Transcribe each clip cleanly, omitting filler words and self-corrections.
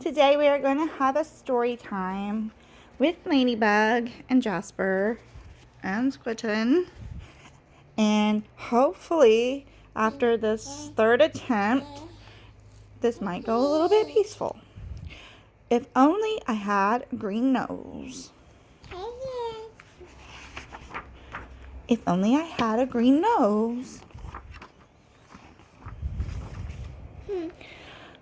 Today we are going to have a story time with Ladybug and Jasper and Squitten. And hopefully after this third attempt, this might go a little bit peaceful. If only I had a green nose. If only I had a green nose.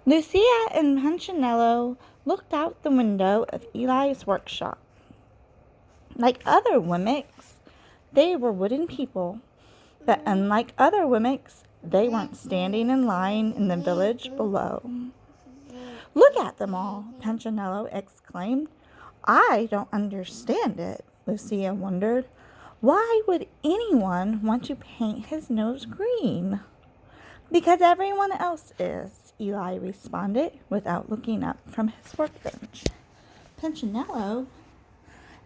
Lucia and Punchinello looked out the window of Eli's workshop. Like other Wemmicks, they were wooden people, but unlike other Wemmicks, they weren't standing in line in the village below. "Look at them all," Punchinello exclaimed. "I don't understand it," Lucia wondered. "Why would anyone want to paint his nose green?" "Because everyone else is," Eli responded without looking up from his workbench. Punchinello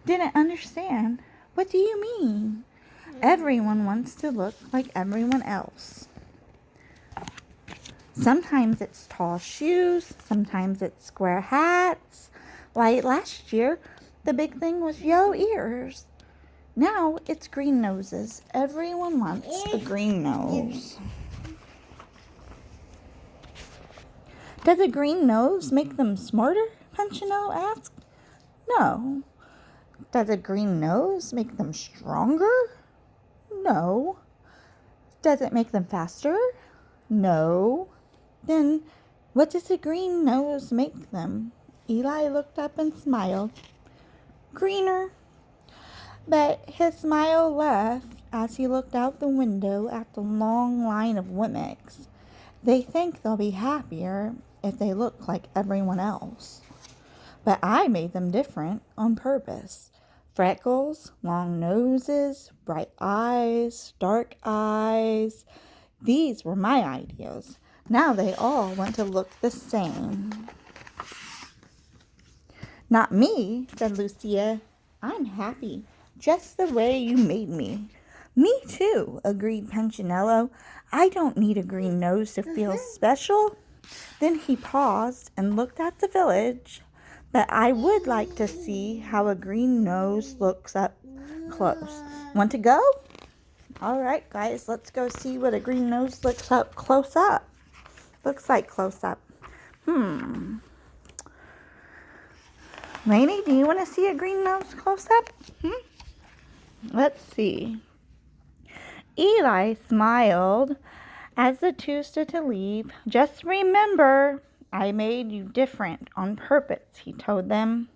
didn't understand. "What do you mean?" "Everyone wants to look like everyone else. Sometimes it's tall shoes, sometimes it's square hats. Why, last year, the big thing was yellow ears. Now it's green noses. Everyone wants a green nose." "Does a green nose make them smarter?" Punchinello asked. "No." "Does a green nose make them stronger?" "No." "Does it make them faster?" "No." "Then what does a green nose make them?" Eli looked up and smiled. "Greener." But his smile left as he looked out the window at the long line of Wemmicks. "They think they'll be happier if they look like everyone else. But I made them different on purpose. Freckles, long noses, bright eyes, dark eyes. These were my ideas. Now they all want to look the same." "Not me," said Lucia. "I'm happy, just the way you made me." "Me too," agreed Punchinello. "I don't need a green nose to feel special." Then he paused and looked at the village. "But I would like to see how a green nose looks up close. Want to go?" "All right, guys, let's go see what a green nose looks like close up. Lainey, do you want to see a green nose close up? Let's see." Eli smiled as the two stood to leave. "Just remember, I made you different on purpose," he told them.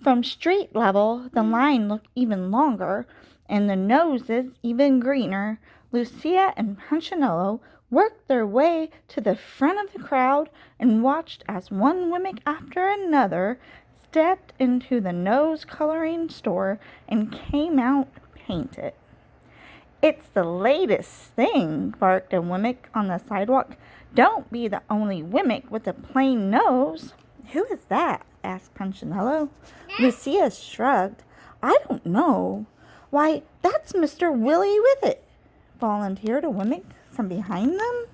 From street level, the line looked even longer, and the noses even greener. Lucia and Punchinello worked their way to the front of the crowd and watched as one Wemmick after another stepped into the nose coloring store and came out painted. "It's the latest thing," barked a Wemmick on the sidewalk. "Don't be the only Wemmick with a plain nose." "Who is that?" asked Punchinello. Lucia shrugged. "I don't know." "Why, that's Mr. Willie Whippet," volunteered a Wemmick from behind them.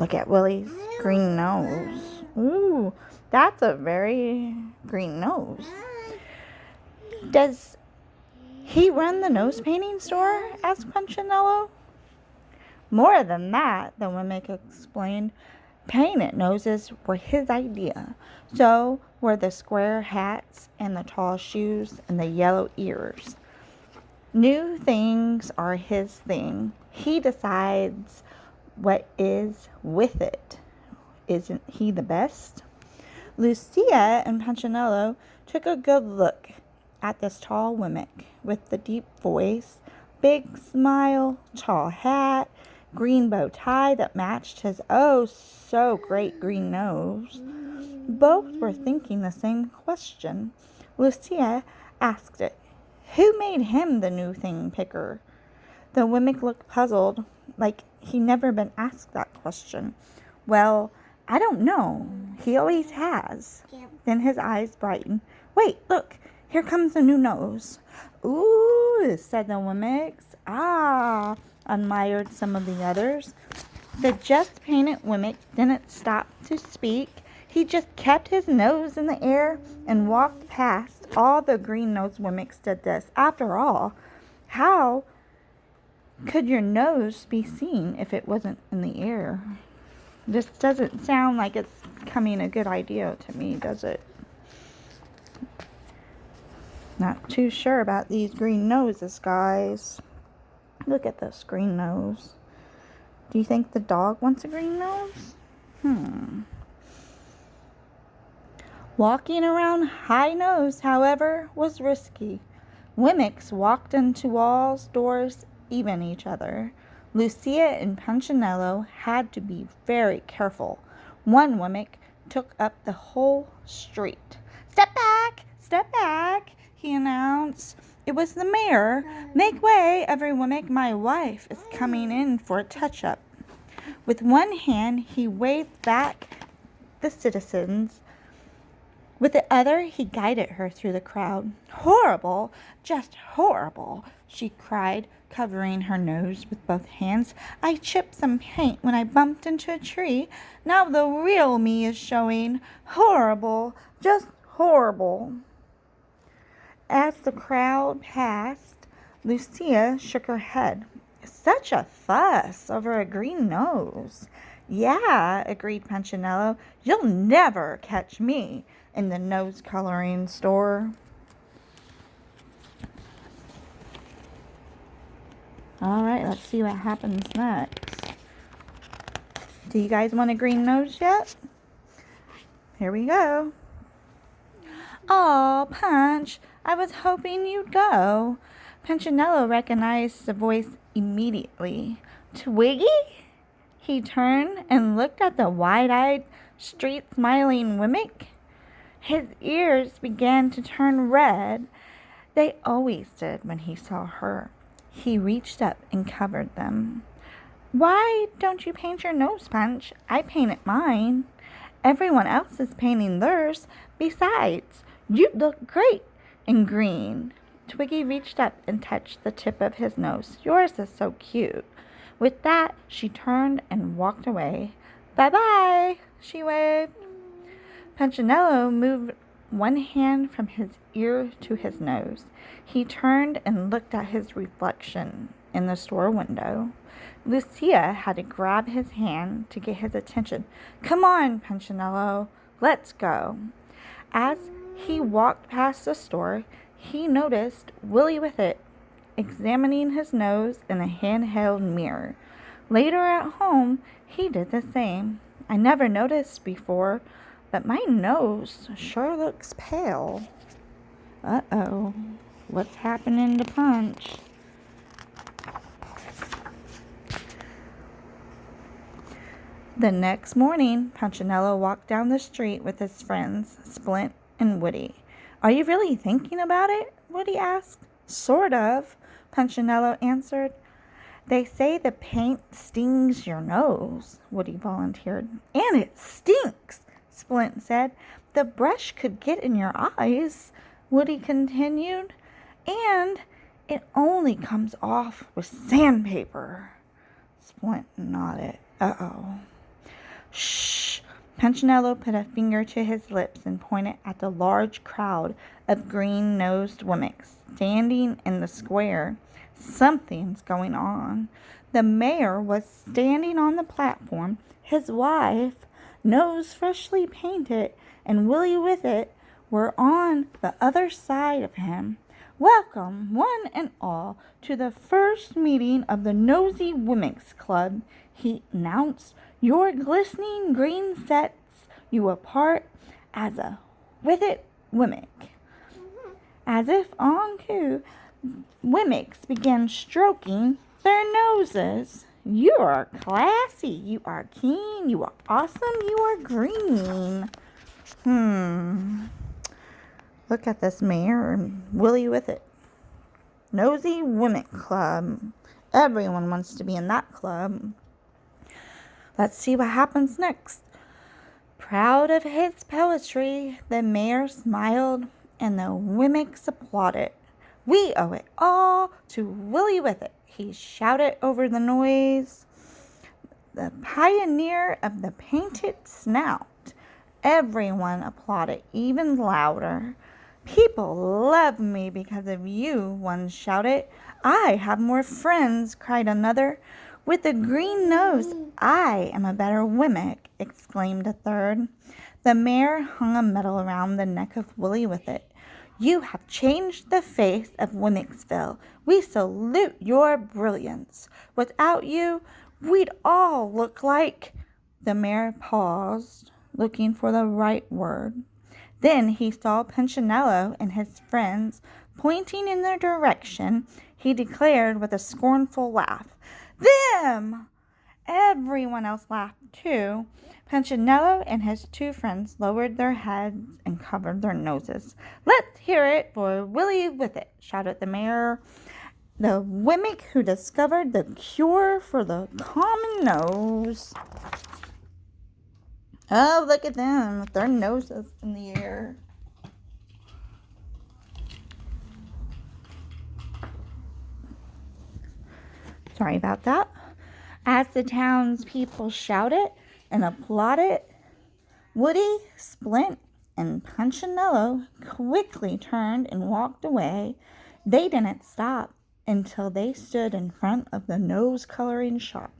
"Look at Willie's green nose. Ooh, that's a very green nose." "Does he run the nose painting store?" asked Punchinello. "More than that," the Wemmick explained. "Painted noses were his idea. So were the square hats and the tall shoes and the yellow ears. New things are his thing. He decides what is with it. Isn't he the best?" Lucia and Punchinello took a good look at this tall Wemmick with the deep voice, big smile, tall hat, green bow tie that matched his oh so great green nose. Both were thinking the same question. Lucia asked it. "Who made him the new thing picker?" The Wemmick looked puzzled, like he'd never been asked that question. "Well, I don't know. He always has." Then his eyes brightened. "Wait, look, here comes a new nose." "Ooh," said the Wemmicks. "Ah," admired some of the others. The just painted Wemmick didn't stop to speak. He just kept his nose in the air and walked past. All the green-nosed Wemmicks did this. After all, how could your nose be seen if it wasn't in the air? This doesn't sound like it's becoming a good idea to me, does it? Not too sure about these green noses, guys. Look at this green nose. Do you think the dog wants a green nose? Walking around high nose, however, was risky. Wemmicks walked into walls, doors, even each other. Lucia and Punchinello had to be very careful. One Wemmick took up the whole street. Step back, he announced. It was the mayor. Make way, every Wemmick. My wife is coming in for a touch-up. With one hand, he waved back the citizens. With the other, he guided her through the crowd. Horrible, just horrible, she cried, covering her nose with both hands. I chipped some paint when I bumped into a tree. Now the real me is showing. Horrible, just horrible. As the crowd passed, Lucia shook her head. Such a fuss over a green nose. Yeah, agreed Punchinello. You'll never catch me in the nose coloring store. All right, let's see what happens next. Do you guys want a green nose yet? Here we go. Oh, Punch, I was hoping you'd go. Punchinello recognized the voice immediately. Twiggy? He turned and looked at the wide-eyed, street-smiling Wemmick. His ears began to turn red. They always did when he saw her. He reached up and covered them. Why don't you paint your nose, Punch? I painted mine. Everyone else is painting theirs. Besides, you look great in green. Twiggy reached up and touched the tip of his nose. Yours is so cute. With that, she turned and walked away. Bye-bye, she waved. Punchinello moved one hand from his ear to his nose. He turned and looked at his reflection in the store window. Lucia had to grab his hand to get his attention. Come on, Punchinello, let's go. As he walked past the store, he noticed Willie with it, examining his nose in a handheld mirror. Later at home, he did the same. I never noticed before, but my nose sure looks pale. Uh-oh, what's happening to Punch? The next morning, Punchinello walked down the street with his friends, Splint and Woody. Are you really thinking about it? Woody asked. Sort of, Punchinello answered. They say the paint stings your nose, Woody volunteered. And it stinks, Splint said. The brush could get in your eyes, Woody continued. And it only comes off with sandpaper. Splint nodded. Uh-oh. Shh! Punchinello put a finger to his lips and pointed at the large crowd of green-nosed Wemmicks standing in the square. Something's going on. The mayor was standing on the platform. His wife, nose freshly painted, and Willie with it, were on the other side of him. Welcome, one and all, to the first meeting of the Nosy Wemmicks Club, he announced. Your glistening green sets you apart as a with-it Wemmick. As if on cue, Wemmicks began stroking their noses. You are classy, you are keen, you are awesome, you are green. Look at this mayor and Willie with it. Nosy Wemmick Club. Everyone wants to be in that club. Let's see what happens next. Proud of his poetry, the mayor smiled and the Wemmicks applauded. We owe it all to Willie with it, he shouted over the noise. the pioneer of the painted snout. Everyone applauded even louder. People love me because of you, one shouted. I have more friends, cried another. With the green nose, I am a better Wemmick, exclaimed a third. The mayor hung a medal around the neck of Willie with it. You have changed the face of Wemmicksville. We salute your brilliance. Without you, we'd all look like... The mayor paused, looking for the right word. Then he saw Punchinello and his friends pointing in their direction. He declared with a scornful laugh, Them! Everyone else laughed too. Punchinello and his two friends lowered their heads and covered their noses. Let's hear it for Willie with it, shouted the mayor. The Wemmick who discovered the cure for the common nose. Oh, look at them with their noses in the air. Sorry about that. As the townspeople shouted and applauded, Woody, Splint, and Punchinello quickly turned and walked away. They didn't stop until they stood in front of the nose-coloring shop.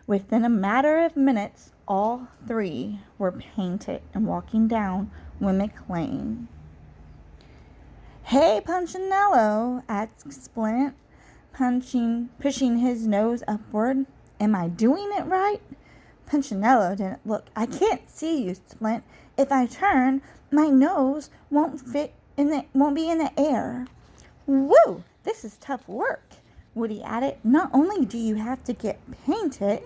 Within a matter of minutes, all three were painted and walking down Wemmick Lane. Hey, Punchinello, asked Splint, pushing his nose upward. Am I doing it right? Punchinello didn't look. I can't see you, Splint. If I turn, my nose won't be in the air. Woo! This is tough work, Woody added. Not only do you have to get painted,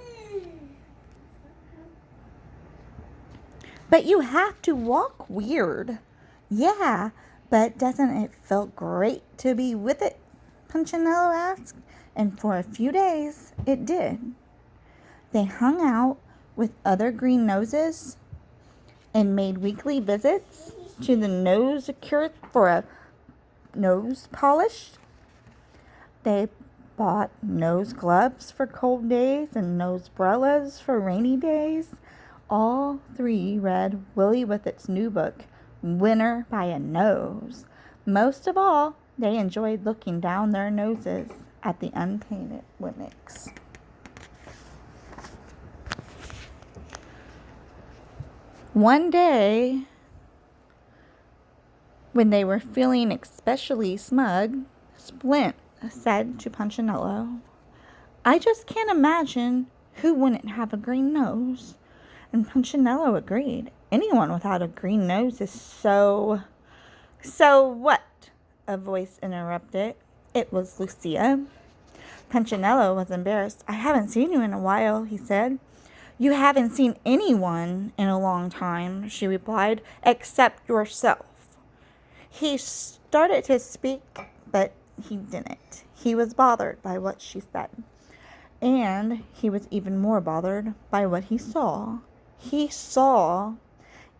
but you have to walk weird. Yeah, but doesn't it feel great to be with it? Punchinello asked, and for a few days it did. They hung out with other green noses and made weekly visits to the nose cure for a nose polish. They bought nose gloves for cold days and nose umbrellas for rainy days. All three read Willie with its new book, Winner by a Nose. Most of all, they enjoyed looking down their noses at the unpainted Wemmicks. One day, when they were feeling especially smug, Splint said to Punchinello, I just can't imagine who wouldn't have a green nose. And Punchinello agreed. Anyone without a green nose is so what? A voice interrupted. It was Lucia. Punchinello was embarrassed. I haven't seen you in a while, he said. You haven't seen anyone in a long time, she replied, except yourself. He started to speak, but he didn't. He was bothered by what she said. And he was even more bothered by what he saw. He saw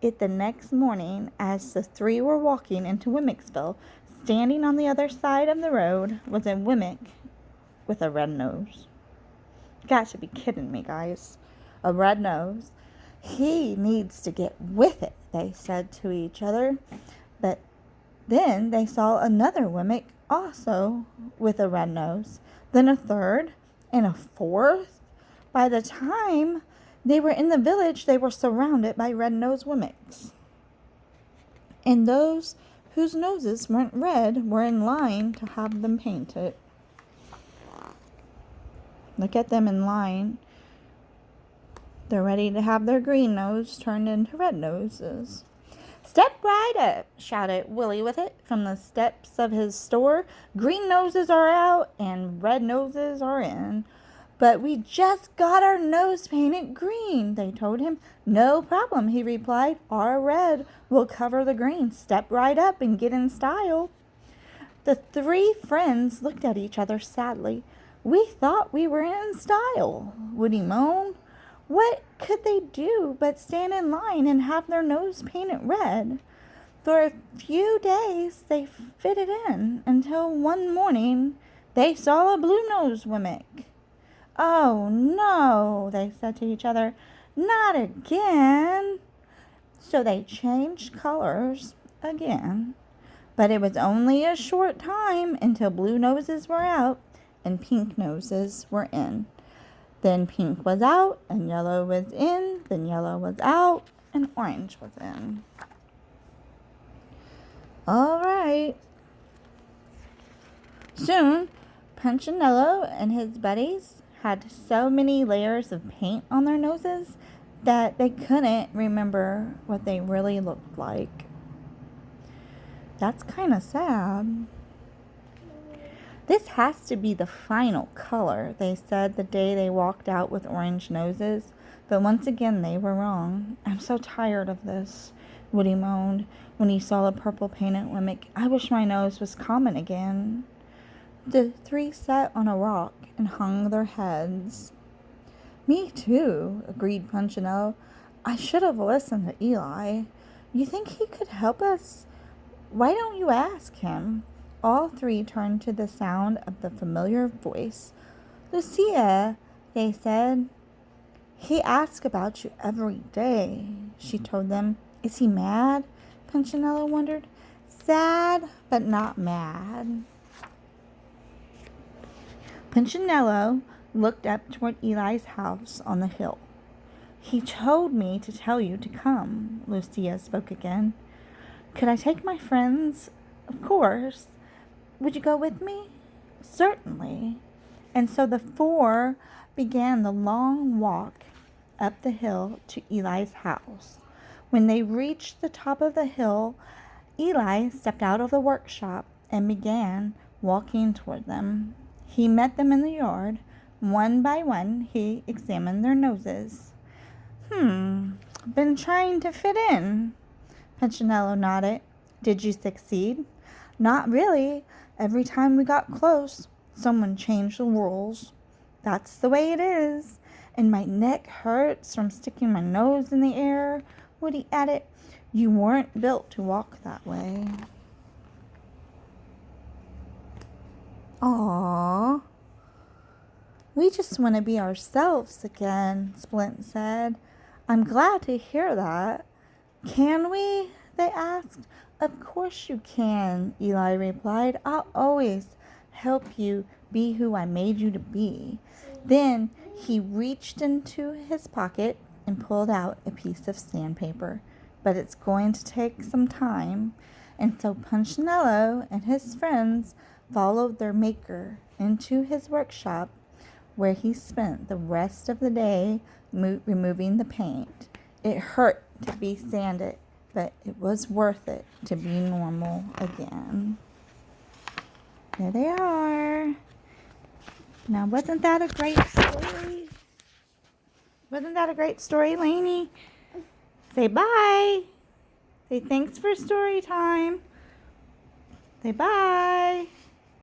it the next morning as the three were walking into Wemmicksville. Standing on the other side of the road was a Wemmick with a red nose. You got to be kidding me, guys. A red nose. He needs to get with it, they said to each other. But then they saw another Wemmick also with a red nose. Then a third and a fourth. By the time they were in the village, they were surrounded by red-nosed Wemmicks. And those whose noses weren't red were in line to have them painted. Look at them in line. They're ready to have their green nose turned into red noses. Step right up, shouted Willie with it from the steps of his store. Green noses are out and red noses are in. But we just got our nose painted green, they told him. No problem, he replied. Our red will cover the green. Step right up and get in style. The three friends looked at each other sadly. We thought we were in style, Woody moaned. What could they do but stand in line and have their nose painted red? For a few days they fitted in until one morning they saw a blue-nosed Wemmick. Oh no, they said to each other. Not again. So they changed colors again. But it was only a short time until blue noses were out and pink noses were in. Then pink was out and yellow was in. Then yellow was out and orange was in. All right. Soon, Punchinello and his buddies had so many layers of paint on their noses that they couldn't remember what they really looked like. That's kind of sad. This has to be the final color, they said the day they walked out with orange noses. But once again, they were wrong. I'm so tired of this, Woody moaned when he saw the purple painted Wemmick. I wish my nose was common again. The three sat on a rock and hung their heads. Me too, agreed Punchinello. I should have listened to Eli. You think he could help us? Why don't you ask him? All three turned to the sound of the familiar voice. Lucia, they said. He asks about you every day, she told them. Is he mad? Punchinello wondered. Sad, but not mad. Punchinello looked up toward Eli's house on the hill. He told me to tell you to come, Lucia spoke again. Could I take my friends? Of course. Would you go with me? Certainly. And so the four began the long walk up the hill to Eli's house. When they reached the top of the hill, Eli stepped out of the workshop and began walking toward them. He met them in the yard. One by one, he examined their noses. Been trying to fit in. Punchinello nodded. Did you succeed? Not really. Every time we got close, someone changed the rules. That's the way it is. And my neck hurts from sticking my nose in the air, Woody added. You weren't built to walk that way. Aww. We just want to be ourselves again, Splint said. I'm glad to hear that. Can we? They asked. Of course you can, Eli replied. I'll always help you be who I made you to be. Then he reached into his pocket and pulled out a piece of sandpaper. But it's going to take some time. And so Punchinello and his friends followed their maker into his workshop, where he spent the rest of the day removing the paint. It hurt to be sanded, but it was worth it to be normal again. There they are. Now, wasn't that a great story? Wasn't that a great story, Lainey? Say bye. Say thanks for story time. Say bye.